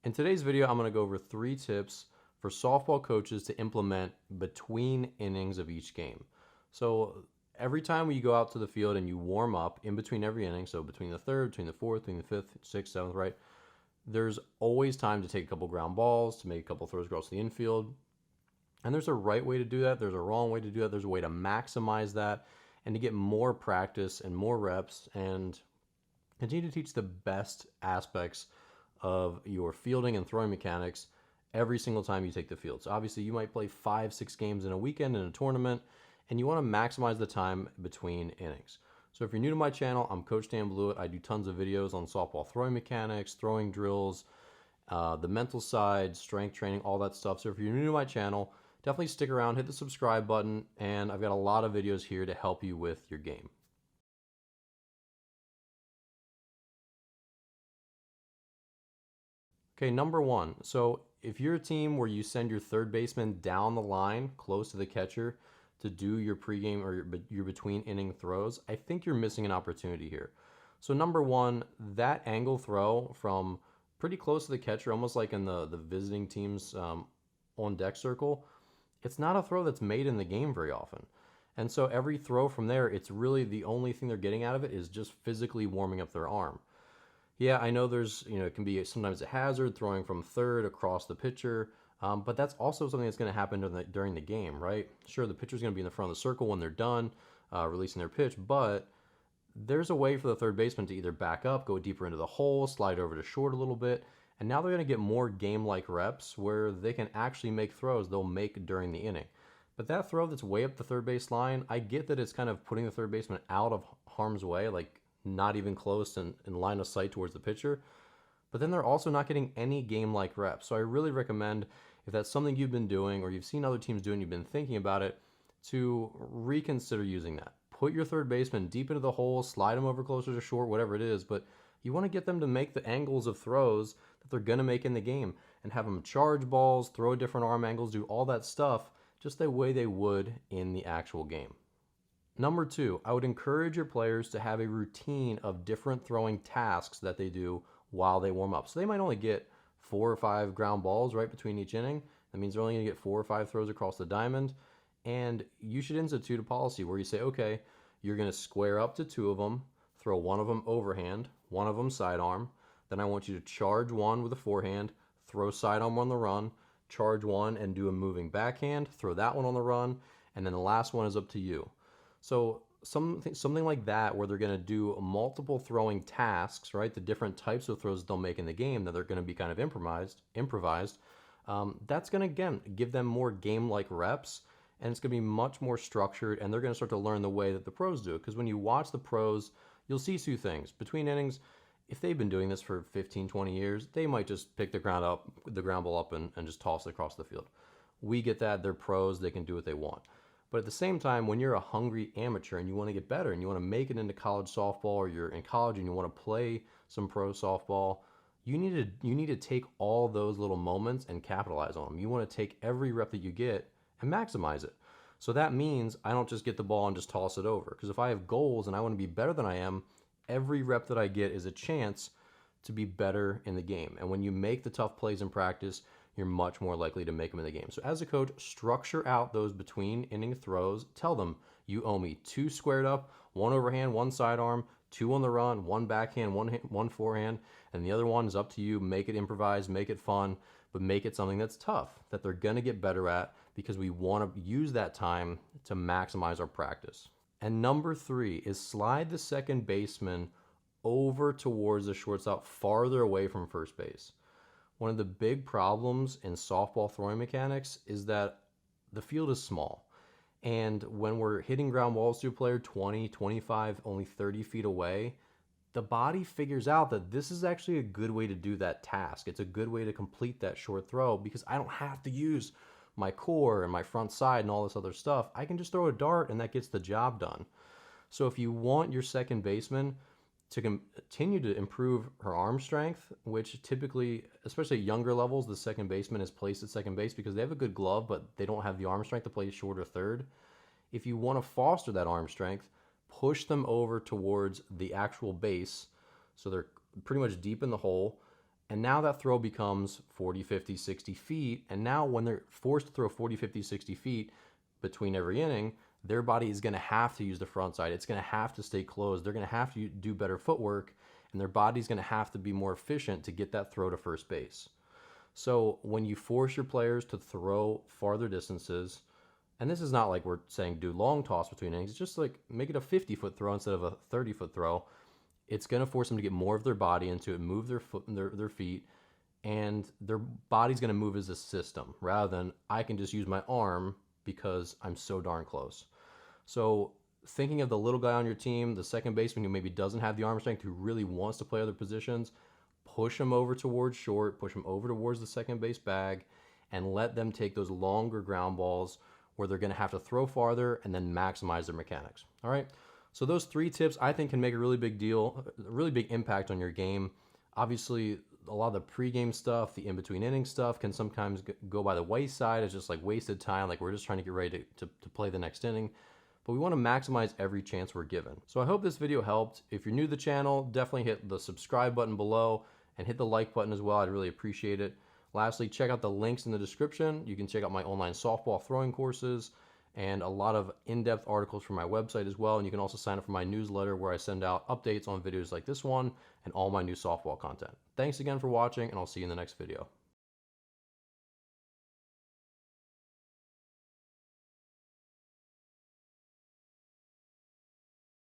In today's video, I'm going to go over 3 tips for softball coaches to implement between innings of each game. So every time you go out to the field and you warm up in between every inning, so between the third, between the fourth, between the fifth, sixth, seventh, right, there's always time to take a couple ground balls, to make a couple throws across the infield. And there's a right way to do that. There's a wrong way to do that. There's a way to maximize that and to get more practice and more reps and continue to teach the best aspects of your fielding and throwing mechanics every single time you take the field. So obviously you might play 5-6 games in a weekend in a tournament, and you want to maximize the time between innings. So if you're new to my channel, I'm Coach Dan Blewett. I do tons of videos on softball throwing mechanics, throwing drills, the mental side, strength training, all that stuff. So if you're new to my channel, definitely stick around, hit the subscribe button, and I've got a lot of videos here to help you with your game. Okay, number 1. So if you're a team where you send your third baseman down the line close to the catcher to do your pregame or your between inning throws, I think you're missing an opportunity here. So number 1, that angle throw from pretty close to the catcher, almost like in the visiting team's on deck circle, it's not a throw that's made in the game very often. And so every throw from there, it's really the only thing they're getting out of it is just physically warming up their arm. Yeah, I know there's, it can be sometimes a hazard throwing from third across the pitcher, but that's also something that's going to happen during the game, right? Sure, the pitcher's going to be in the front of the circle when they're done releasing their pitch, but there's a way for the third baseman to either back up, go deeper into the hole, slide over to short a little bit, and now they're going to get more game-like reps where they can actually make throws they'll make during the inning. But that throw that's way up the third base line, I get that it's kind of putting the third baseman out of harm's way, like not even close in line of sight towards the pitcher, but then they're also not getting any game-like reps. So I really recommend, if that's something you've been doing or you've seen other teams doing, you've been thinking about it, to reconsider using that. Put your third baseman deep into the hole, slide them over closer to short, whatever it is, but you want to get them to make the angles of throws that they're going to make in the game and have them charge balls, throw different arm angles, do all that stuff just the way they would in the actual game. Number 2, I would encourage your players to have a routine of different throwing tasks that they do while they warm up. So they might only get 4 or 5 ground balls right between each inning. That means they're only going to get 4 or 5 throws across the diamond. And you should institute a policy where you say, okay, you're going to square up to 2 of them, throw one of them overhand, one of them sidearm. Then I want you to charge one with a forehand, throw sidearm on the run, charge one and do a moving backhand, throw that one on the run, and then the last one is up to you. So something like that, where they're going to do multiple throwing tasks, right? The different types of throws they'll make in the game that they're going to be kind of improvised. That's going to, again, give them more game-like reps, and it's going to be much more structured, and they're going to start to learn the way that the pros do it. Because when you watch the pros, you'll see 2 things. Between innings, if they've been doing this for 15, 20 years, they might just pick the ground ball up and just toss it across the field. We get that. They're pros. They can do what they want. But at the same time, when you're a hungry amateur and you want to get better and you want to make it into college softball, or you're in college and you want to play some pro softball, you need to take all those little moments and capitalize on them. You want to take every rep that you get and maximize it. So that means I don't just get the ball and just toss it over. Because if I have goals and I want to be better than I am, every rep that I get is a chance to be better in the game. And when you make the tough plays in practice, you're much more likely to make them in the game. So as a coach, structure out those between inning throws. Tell them, you owe me 2 squared up, 1 overhand, 1 sidearm, 2 on the run, 1 backhand, 1 forehand, and the other one is up to you. Make it improvised, make it fun, but make it something that's tough, that they're going to get better at, because we want to use that time to maximize our practice. And number 3 is slide the second baseman over towards the shortstop, farther away from first base. One of the big problems in softball throwing mechanics is that the field is small. And when we're hitting ground balls to a player 20, 25, only 30 feet away, the body figures out that this is actually a good way to do that task. It's a good way to complete that short throw, because I don't have to use my core and my front side and all this other stuff. I can just throw a dart and that gets the job done. So if you want your second baseman to continue to improve her arm strength, which typically, especially at younger levels, the second baseman is placed at second base because they have a good glove, but they don't have the arm strength to play short or third. If you want to foster that arm strength, push them over towards the actual base so they're pretty much deep in the hole, And now that throw becomes 40, 50, 60 feet. And now when they're forced to throw 40, 50, 60 feet between every inning, their body is going to have to use the front side. It's going to have to stay closed. They're going to have to do better footwork, and their body's going to have to be more efficient to get that throw to first base. So when you force your players to throw farther distances, and this is not like we're saying do long toss between innings, it's just like make it a 50-foot throw instead of a 30-foot throw. It's going to force them to get more of their body into it, move their feet, and their body's going to move as a system rather than I can just use my arm because I'm so darn close. So thinking of the little guy on your team, the second baseman who maybe doesn't have the arm strength, who really wants to play other positions, push him over towards short, push him over towards the second base bag, and let them take those longer ground balls where they're going to have to throw farther and then maximize their mechanics. All right. So those 3 tips I think can make a really big deal, a really big impact on your game. Obviously, a lot of the pregame stuff, the in-between inning stuff can sometimes go by the wayside. It's just like wasted time, like we're just trying to get ready to play the next inning. But we want to maximize every chance we're given. So I hope this video helped. If you're new to the channel, definitely hit the subscribe button below and hit the like button as well. I'd really appreciate it. Lastly, check out the links in the description. You can check out my online softball throwing courses and a lot of in-depth articles from my website as well. And you can also sign up for my newsletter where I send out updates on videos like this one and all my new softball content. Thanks again for watching, and I'll see you in the next video.